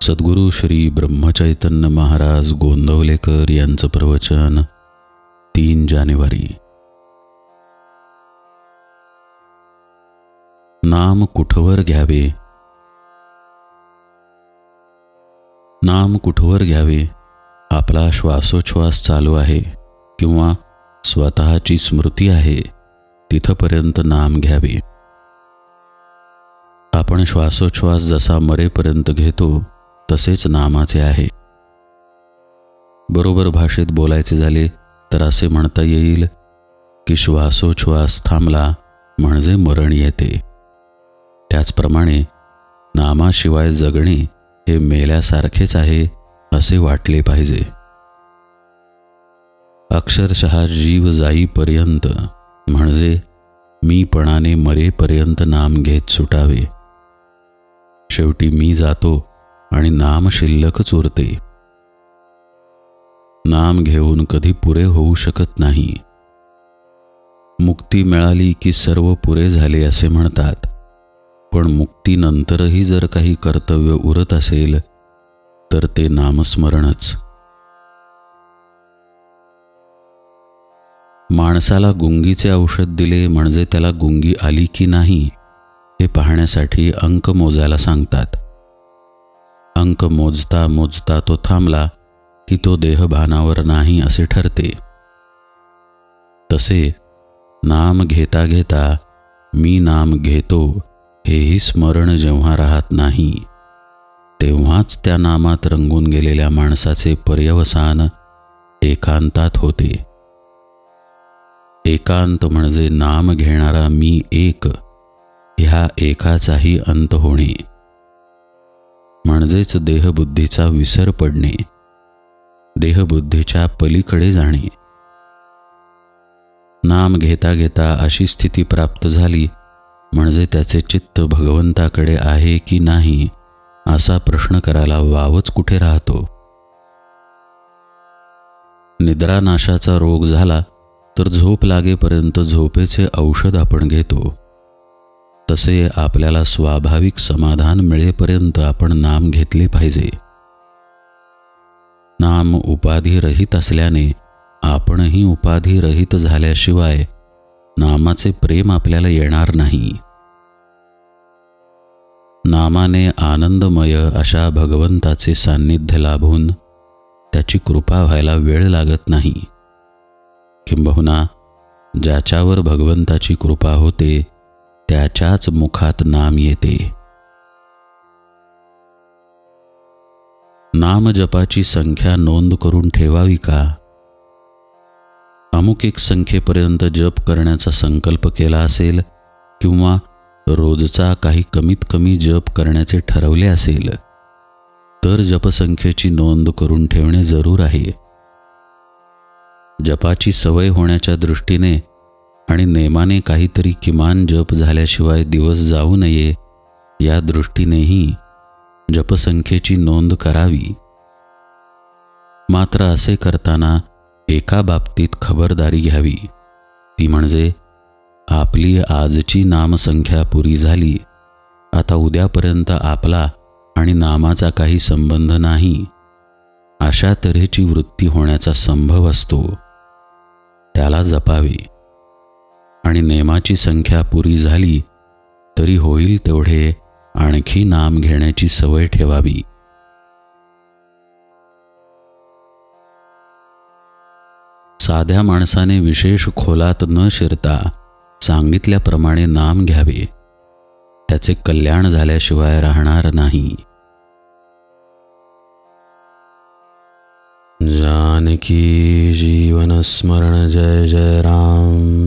सद्गुरू श्री ब्रह्मचैतन्य महाराज गोंदवलेकर यांचं प्रवचन 3 जानेवारी। नाम कुठवर घ्यावे? नाम कुठवर घ्यावे? आपला श्वासोच्छ्वास चालू आहे किंवा स्वतःची स्मृती आहे तिथपर्यंत नाम घ्यावे। आपण श्वासोच्छ्वास जसा मरेपर्यंत घेतो तसेच नामाचे आहे। बरोबर भाषेत बोलायचे झाले तर असे म्हणता येईल की श्वासोच्छ्वास थांबला म्हणजे मरण येते। त्याचप्रमाणे नामाशिवाय जगणे हे मेल्यासारखेच आहे असे वाटले पाहिजे। अक्षरशः जीव जाईपर्यंत म्हणजे मीपणाने मरेपर्यंत नाम घेत सुटावे। शेवटी मी जातो आणि नाम शिल्लकच उरते। नाम घेऊन कधी पुरे होऊ शकत नाही। मुक्ती मिळाली की सर्व पुरे झाले असे म्हणतात, पण मुक्तीनंतरही जर काही कर्तव्य उरत असेल तर ते नामस्मरणच। माणसाला गुंगीचे औषध दिले म्हणजे त्याला गुंगी आली की नाही हे पाहण्यासाठी अंक मोजायला सांगतात। अंक मोजता मोजता तो थांबला की तो देहभानावर नाही असे ठरते। तसे नाम घेता घेता मी नाम घेतो हेही स्मरण जेव्हा राहत नाही तेव्हाच त्या नामात रंगून गेलेल्या माणसाचे पर्यवसान एकांतात होते। एकांत म्हणजे नाम घेणारा मी एक, ह्या एकाचाही अंत होणे म्हणजेच देहबुद्धीचा विसर पडणे, देहबुद्धीच्या पलीकडे जाणे। नाम घेता घेता अशी स्थिती प्राप्त झाली म्हणजे त्याचे चित्त भगवंताकडे आहे की नाही असा प्रश्न करायला वावच कुठे राहतो। निद्रानाशाचा रोग झाला तर झोप लागेपर्यंत झोपेचे औषध आपण घेतो। तसे आपल्याला स्वाभाविक समाधान मिळेपर्यंत आपण नाम घेतले पाहिजे। नाम उपाधिरहित असल्याने आपणही उपाधिरहित झाल्याशिवाय नामाचे प्रेम आपल्याला येणार नाही। नामाने आनंदमय अशा भगवंताचे सान्निध्य लाभून त्याची कृपा व्हायला वेळ लागत नाही। किंबहुना ज्याच्यावर भगवंताची कृपा होते त्याच्याच मुखात नाम येते। नामजपाची संख्या नोंद करून ठेवावी का? अमुक एक संख्येपर्यंत जप करण्याचा संकल्प केला असेल किंवा रोजचा काही कमीत कमी जप करण्याचे ठरवले असेल तर जपसंख्येची नोंद करून ठेवणे जरूर आहे। जपाची सवय होण्याच्या दृष्टीने आणि नेमाने काहीतरी किमान जप झाल्याशिवाय दिवस जाऊ नये या दृष्टीनेही जपसंख्येची नोंद करावी। मात्र असे करताना एका बाबतीत खबरदारी घ्यावी, ती म्हणजे आपली आजची नामसंख्या पुरी झाली, आता उद्यापर्यंत आपला आणि नामाचा काही संबंध नाही अशा तऱ्हेची वृत्ती होण्याचा संभव असतो, त्याला जपावे। आणि नेमाची संख्या पुरी झाली तरी होईल तेवढे आणखी नाम घेण्याची सवय ठेवावी। साध्या माणसाने विशेष खोलात न शिरता सांगितल्याप्रमाणे नाम घ्यावे, त्याचे कल्याण झाल्याशिवाय राहणार नाही। जानकी जीवन स्मरण जय जय राम।